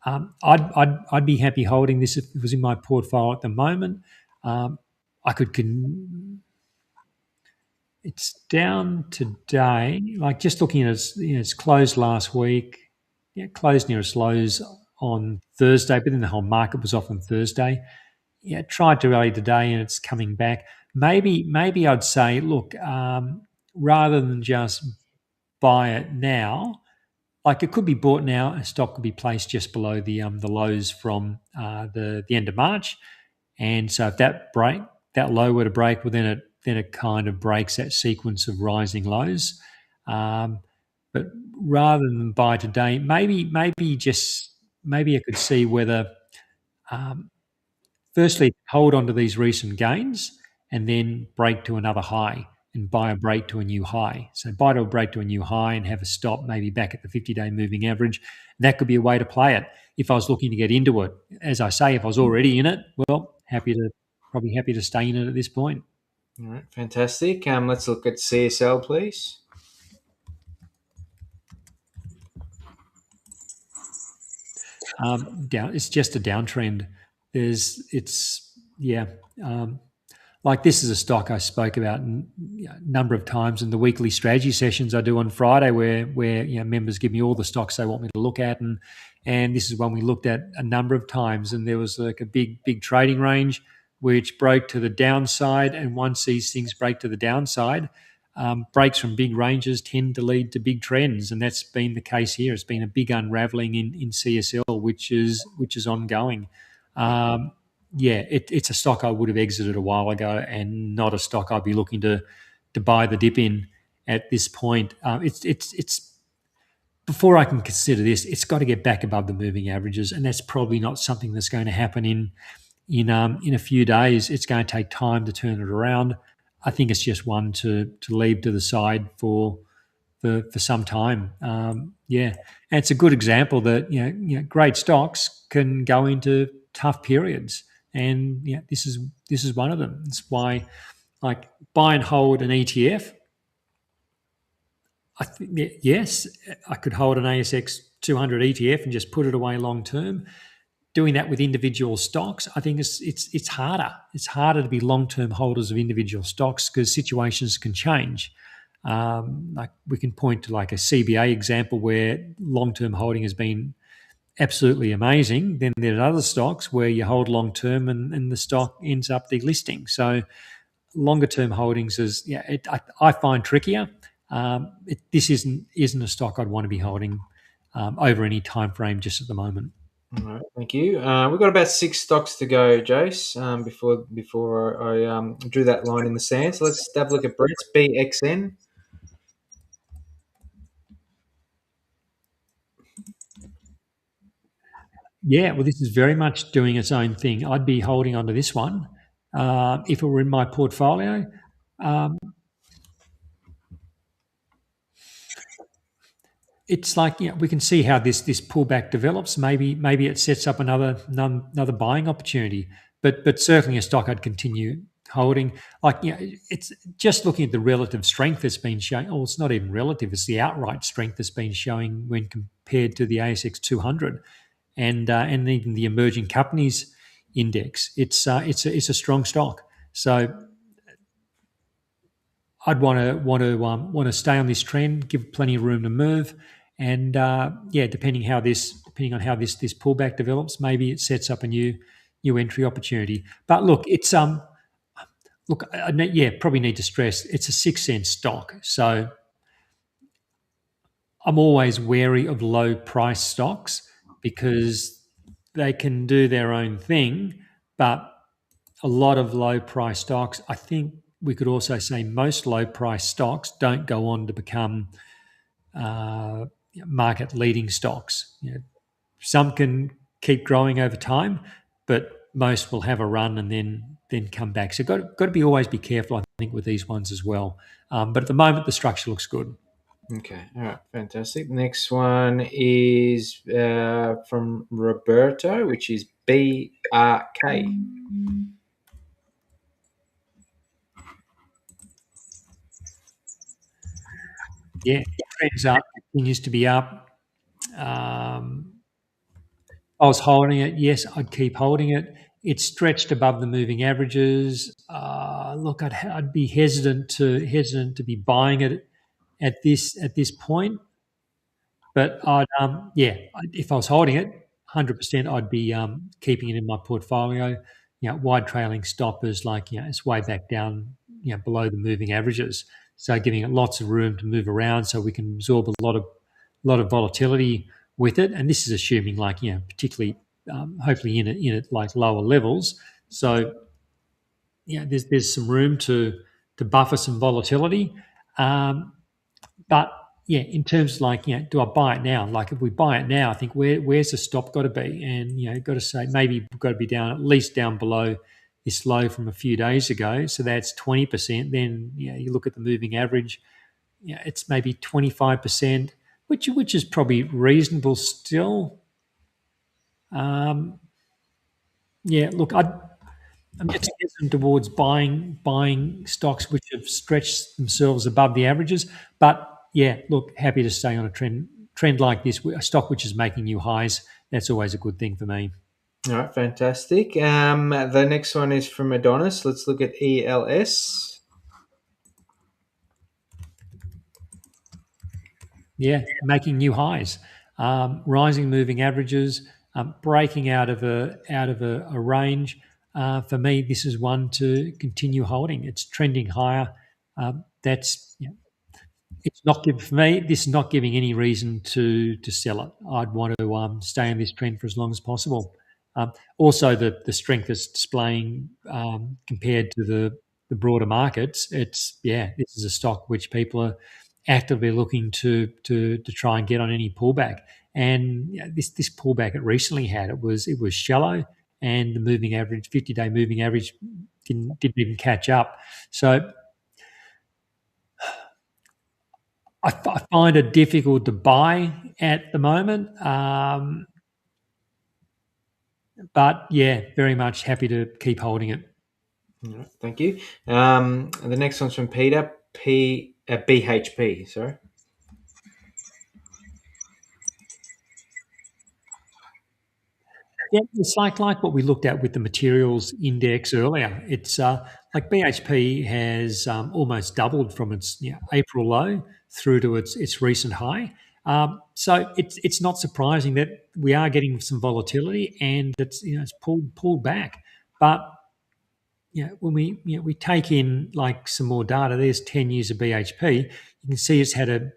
I'd be happy holding this if it was in my portfolio at the moment. I could It's down today. Like just looking at its closed last week. Yeah, it closed near its lows on Thursday, but then the whole market was off on Thursday. Yeah, it tried to rally today, and it's coming back. Maybe I'd say, look, rather than just buy it now, like it could be bought now. A stop could be placed just below the lows from the end of March, and so if that low were to break, well, then it kind of breaks that sequence of rising lows. Um, but rather than buy today, maybe I could see whether um, firstly hold on to these recent gains and then break to another high and buy a break to a new high. So buy to a break to a new high and have a stop maybe back at the 50-day moving average. That could be a way to play it. If I was looking to get into it, as I say, if I was already in it, well, probably happy to stay in it at this point. All right, fantastic. Let's look at CSL, please. It's just a downtrend. It's yeah. Like this is a stock I spoke about a number of times in the weekly strategy sessions I do on Friday, where members give me all the stocks they want me to look at, and this is one we looked at a number of times, and there was like a big trading range which broke to the downside, and once these things break to the downside, breaks from big ranges tend to lead to big trends, and that's been the case here. It's been a big unraveling in CSL, which is ongoing. It's a stock I would have exited a while ago, and not a stock I'd be looking to buy the dip in at this point. It's before I can consider this, it's got to get back above the moving averages, and that's probably not something that's going to happen in a few days. It's going to take time to turn it around. I think it's just one to leave to the side for some time. And it's a good example that great stocks can go into tough periods, and this is one of them. It's why, like, buy and hold an ETF. I think yes, I could hold an ASX 200 ETF and just put it away long term. Doing that with individual stocks, I think it's harder. It's harder to be long term holders of individual stocks because situations can change. Like we can point to like a CBA example where long term holding has been absolutely amazing. Then there's other stocks where you hold long term and the stock ends up delisting. So longer term holdings I find trickier. This isn't a stock I'd want to be holding over any time frame just at the moment. All right, thank you. We've got about 6 stocks to go, Jace, before I drew that line in the sand. So let's have a look at Brett's BXN. Yeah, well, this is very much doing its own thing. I'd be holding onto this one if it were in my portfolio. Um, it's like, we can see how this pullback develops. Maybe it sets up another buying opportunity. But certainly a stock I'd continue holding. Like, it's just looking at the relative strength that's been showing. Oh, it's not even relative; it's the outright strength that's been showing when compared to the ASX 200 and even the emerging companies index. It's a strong stock. So I'd want to stay on this trend, give plenty of room to move, and depending on how this pullback develops, maybe it sets up a new entry opportunity. But look, probably need to stress it's a 6 cent stock, so I'm always wary of low price stocks because they can do their own thing, but a lot of low price stocks, I think we could also say most low price stocks don't go on to become market leading stocks. Some can keep growing over time, but most will have a run and then come back. So got to be always be careful, I think, with these ones as well. But at the moment, the structure looks good. Okay, all right, fantastic. Next one is from Roberto, which is BRK. Yeah, trends up, continues to be up. I was holding it. Yes, I'd keep holding it. It's stretched above the moving averages. Look, I'd be hesitant to be buying it at this point. But if I was holding it, 100%, I'd be keeping it in my portfolio. Wide trailing stoppers, like, it's way back down, below the moving averages. So giving it lots of room to move around, so we can absorb a lot of volatility with it. And this is assuming, like, particularly, hopefully in it like lower levels. So there's some room to buffer some volatility. Um, but in terms of, like, do I buy it now? Like, if we buy it now, I think where's the stop got to be? And got to say maybe we've got to be down, at least down below this low from a few days ago. So that's 20%. Then you look at the moving average. It's maybe 25%, which is probably reasonable still. Um, Look, I'm just hesitant towards buying stocks which have stretched themselves above the averages. But look, happy to stay on a trend like this. A stock which is making new highs, that's always a good thing for me. All right, fantastic. The next one is from Adonis. Let's look at ELS. Yeah, making new highs, rising moving averages, breaking out of a range. For me, this is one to continue holding. It's trending higher. That's It's not giving for me. This is not giving any reason to sell it. I'd want to stay in this trend for as long as possible. Also, the strength it's displaying compared to the broader markets. This is a stock which people are actively looking to try and get on any pullback. And this pullback it recently had, it was shallow, and the moving average, 50-day moving average, didn't even catch up. So I find it difficult to buy at the moment, but very much happy to keep holding it. All right, thank you. The next one's from Peter, BHP. Sorry. Yeah, it's like what we looked at with the materials index earlier. It's like BHP has almost doubled from its April low through to its recent high. So it's not surprising that we are getting some volatility, and it's pulled back. But when we take in, like, some more data, there's 10 years of BHP. You can see it's had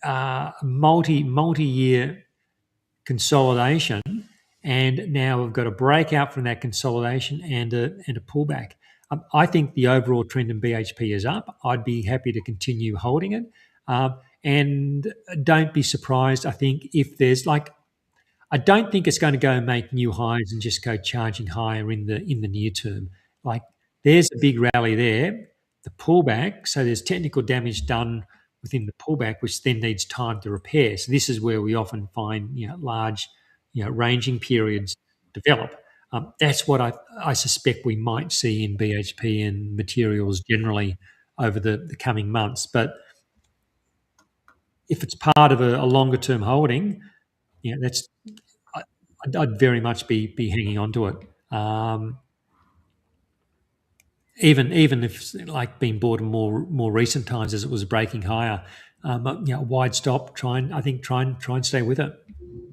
a multi-year consolidation, and now we've got a breakout from that consolidation and a pullback. I think the overall trend in BHP is up. I'd be happy to continue holding it, and don't be surprised. I think if there's, like, I don't think it's going to go and make new highs and just go charging higher in the near term. Like there's a big rally there, the pullback. So there's technical damage done within the pullback, which then needs time to repair. So this is where we often find large ranging periods develop. That's what I suspect we might see in BHP and materials generally over the coming months. But if it's part of a longer term holding, that's I'd very much be hanging on to it. Even if like being bought in more recent times as it was breaking higher, wide stop. Try and stay with it.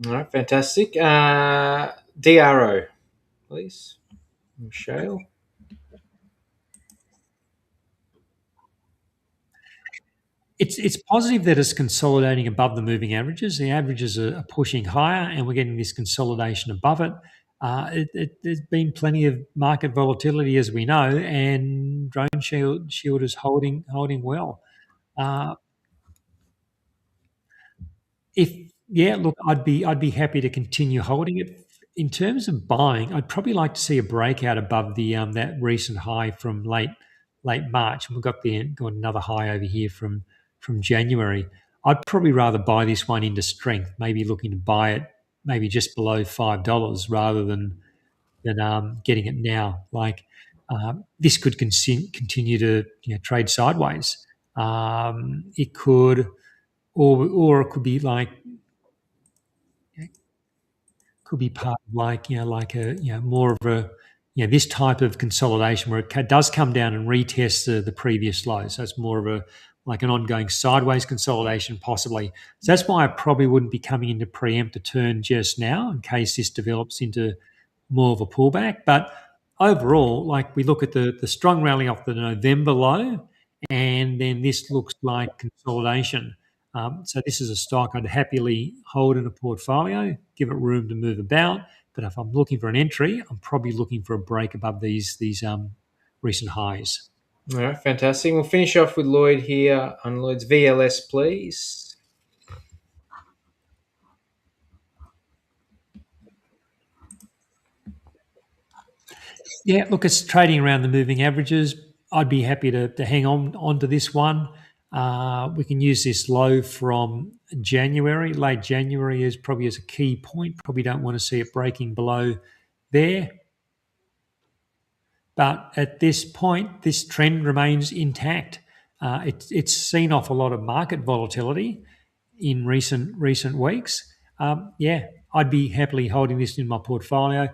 All right, fantastic. DRO, please, Michelle. It's positive that it's consolidating above the moving averages. The averages are pushing higher, and we're getting this consolidation above it. There's been plenty of market volatility, as we know, and Shield is holding well. Uh, if look, I'd be happy to continue holding it. In terms of buying, I'd probably like to see a breakout above the that recent high from late March, and we've got another high over here from January. I'd probably rather buy this one into strength, maybe looking to buy it maybe just below $5 rather than getting it now. Like this could continue to trade sideways. It could, or it could be part of like a more of a this type of consolidation where it does come down and retest the previous low. So it's more of a like an ongoing sideways consolidation possibly. So that's why I probably wouldn't be coming in to preempt a turn just now in case this develops into more of a pullback. But overall, like we look at the strong rally off the November low, and then this looks like consolidation. So this is a stock I'd happily hold in a portfolio, give it room to move about. But if I'm looking for an entry, I'm probably looking for a break above these recent highs. All right, fantastic. We'll finish off with Lloyd here on Lloyd's VLS, please. Yeah, look, it's trading around the moving averages. I'd be happy to hang on to this one. We can use this low from January. Late January is probably as a key point. Probably don't want to see it breaking below there. But at this point, this trend remains intact. It's seen off a lot of market volatility in recent weeks. I'd be happily holding this in my portfolio.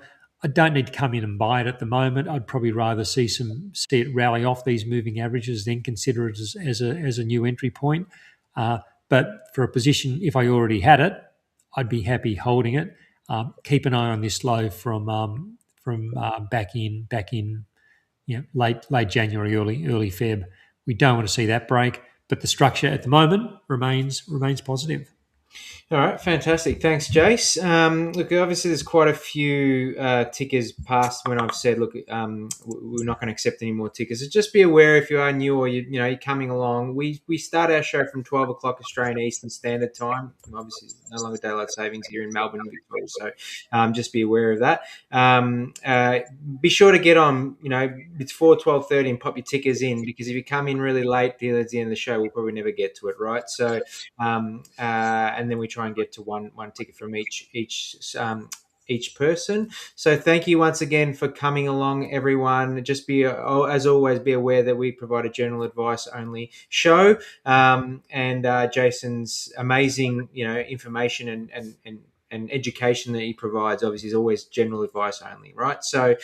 I don't need to come in and buy it at the moment. I'd probably rather see it rally off these moving averages, then consider it as a new entry point. But for a position, if I already had it, I'd be happy holding it. Keep an eye on this low from back in late January, early Feb. We don't want to see that break, but the structure at the moment remains positive. All right, fantastic. Thanks, Jace. Look, obviously, there's quite a few tickers past when I've said, look, we're not going to accept any more tickers. So just be aware if you are new or you're coming along. We start our show from 12 o'clock Australian Eastern Standard Time. Obviously, it's no longer daylight savings here in Melbourne and Victoria, so just be aware of that. Be sure to get on, before 12:30 and pop your tickers in, because if you come in really late at the end of the show, we'll probably never get to it, right? So, and then we try and get to one ticket from each person. So thank you once again for coming along, everyone. Just as always, be aware that we provide a general advice only show, and Jason's amazing information and education that he provides obviously is always general advice only, right? So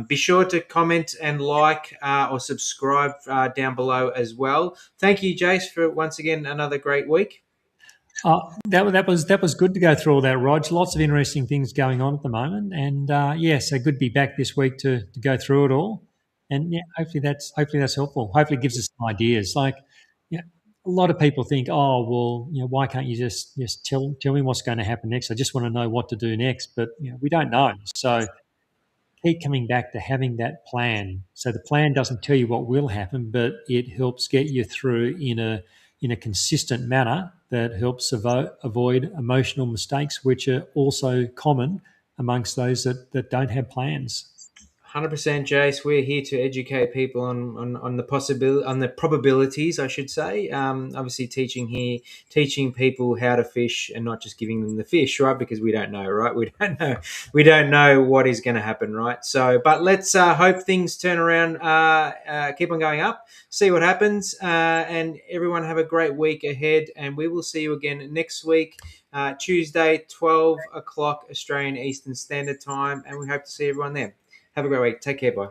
be sure to comment and like or subscribe down below as well. Thank you, Jace, for once again another great week. That was good to go through all that, Rog. Lots of interesting things going on at the moment, and so good to be back this week to go through it all. And hopefully that's helpful. Hopefully it gives us some ideas. Like, a lot of people think, oh well, why can't you just tell me what's going to happen next? I just want to know what to do next, but we don't know. So keep coming back to having that plan. So the plan doesn't tell you what will happen, but it helps get you through in a in a consistent manner that helps avoid emotional mistakes, which are also common amongst those that don't have plans. 100%, Jace. We're here to educate people on the possibility, on the probabilities, I should say. Obviously, teaching people how to fish and not just giving them the fish, right? Because we don't know, right? We don't know what is going to happen, right? So, but let's hope things turn around, keep on going up, see what happens, and everyone have a great week ahead. And we will see you again next week, Tuesday, 12 o'clock Australian Eastern Standard Time, and we hope to see everyone there. Have a great week. Take care. Bye.